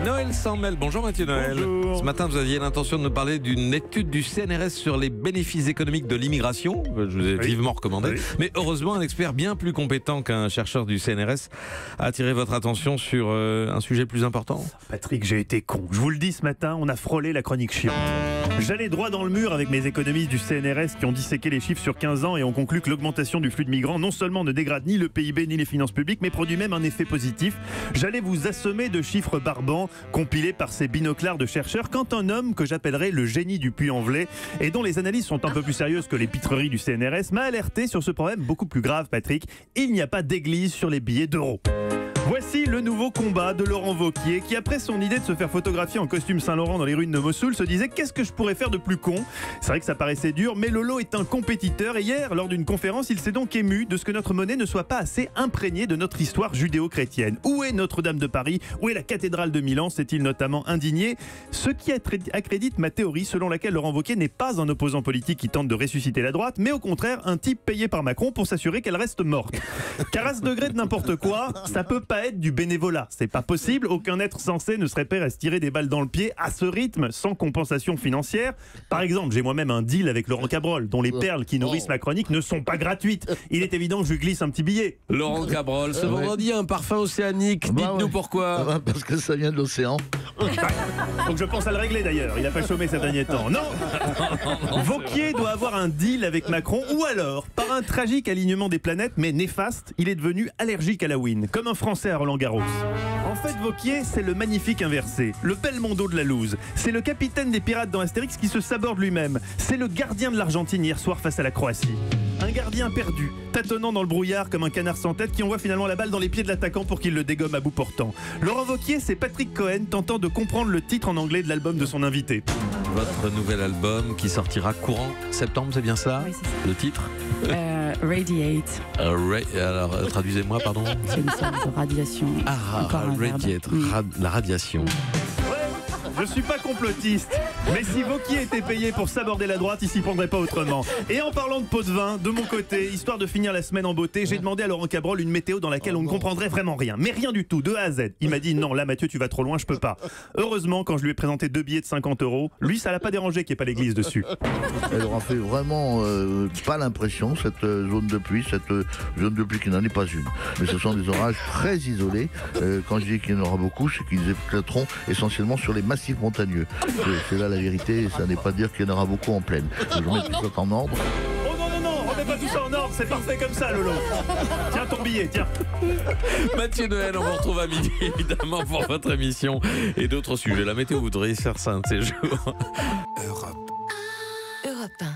Noël s'en mêle. Bonjour Mathieu Noël. Bonjour. Ce matin, vous aviez l'intention de nous parler d'une étude du CNRS sur les bénéfices économiques de l'immigration. Je vous ai vivement recommandé. Oui. Mais heureusement, un expert bien plus compétent qu'un chercheur du CNRS a attiré votre attention sur un sujet plus important. Patrick, j'ai été con. Je vous le dis ce matin, on a frôlé la chronique chiante. J'allais droit dans le mur avec mes économistes du CNRS qui ont disséqué les chiffres sur 15 ans et ont conclu que l'augmentation du flux de migrants non seulement ne dégrade ni le PIB ni les finances publiques, mais produit même un effet positif. J'allais vous assommer de chiffres barbants compilés par ces binoclars de chercheurs quand un homme que j'appellerais le génie du Puy-en-Velay et dont les analyses sont un peu plus sérieuses que les pitreries du CNRS m'a alerté sur ce problème beaucoup plus grave, Patrick. Il n'y a pas d'église sur les billets d'euros. Voici le nouveau combat de Laurent Wauquiez qui, après son idée de se faire photographier en costume Saint-Laurent dans les ruines de Mossoul, se disait qu'est-ce que je pourrais faire de plus con. C'est vrai que ça paraissait dur, mais Lolo est un compétiteur et hier, lors d'une conférence, il s'est donc ému de ce que notre monnaie ne soit pas assez imprégnée de notre histoire judéo-chrétienne. Où est Notre-Dame de Paris? Où est la cathédrale de Milan? S'est-il notamment indigné. Ce qui accrédite ma théorie selon laquelle Laurent Wauquiez n'est pas un opposant politique qui tente de ressusciter la droite, mais au contraire un type payé par Macron pour s'assurer qu'elle reste morte. Car à ce degré de n'importe quoi, ça peut pas être du bénévolat. C'est pas possible. Aucun être censé ne serait prêt à se tirer des balles dans le pied à ce rythme sans compensation financière. Par exemple, j'ai moi-même un deal avec Laurent Cabrol, dont les perles qui nourrissent ma chronique ne sont pas gratuites. Il est évident que je lui glisse un petit billet. Laurent Cabrol, ce vendredi, un parfum océanique. Dites-nous pourquoi. Parce que ça vient de l'océan. Donc je pense à le régler d'ailleurs. Il n'a pas chômé ces derniers temps. Non. Wauquiez doit avoir un deal avec Macron ou alors, par un tragique alignement des planètes, mais néfaste, il est devenu allergique à la win, comme un Français à Roland-Garros. En fait, Wauquiez, c'est le magnifique inversé, le Belmondo de la loose. C'est le capitaine des pirates dans Astérix qui se saborde lui-même. C'est le gardien de l'Argentine hier soir face à la Croatie. Un gardien perdu, tâtonnant dans le brouillard comme un canard sans tête qui envoie finalement la balle dans les pieds de l'attaquant pour qu'il le dégomme à bout portant. Laurent Wauquiez, c'est Patrick Cohen tentant de comprendre le titre en anglais de l'album de son invité. Votre nouvel album qui sortira courant septembre, c'est bien ça? Oui, c'est ça. Le titre? Radiate. Alors, traduisez-moi, pardon. C'est une sorte de radiation. Encore un verbe. Radiate, la radiation. Je suis pas complotiste, mais si Wauquiez était payé pour s'aborder la droite, il s'y prendrait pas autrement. Et en parlant de pot de vin, de mon côté, histoire de finir la semaine en beauté, j'ai demandé à Laurent Cabrol une météo dans laquelle on ne comprendrait vraiment rien. Mais rien du tout, de A à Z. Il m'a dit non, là Mathieu, tu vas trop loin, je peux pas. Heureusement, quand je lui ai présenté 2 billets de 50 €, lui, ça l'a pas dérangé qu'il n'y ait pas l'église dessus. Elle aura fait vraiment pas l'impression, cette zone de pluie, zone de pluie qui n'en est pas une. Mais ce sont des orages très isolés. Quand je dis qu'il y en aura beaucoup, c'est qu'ils éclateront essentiellement sur les massifs montagneux. C'est là la vérité, ça n'est pas dire qu'il y en aura beaucoup en plaine. Je vais mettre tout ça en ordre. Oh non, remets pas tout ça en ordre, c'est parfait comme ça, Lolo. Tiens ton billet, tiens. Mathieu Noël, on vous retrouve à midi, évidemment, pour votre émission et d'autres sujets. La météo, vous devriez faire ça un de ces jours. Europe 1.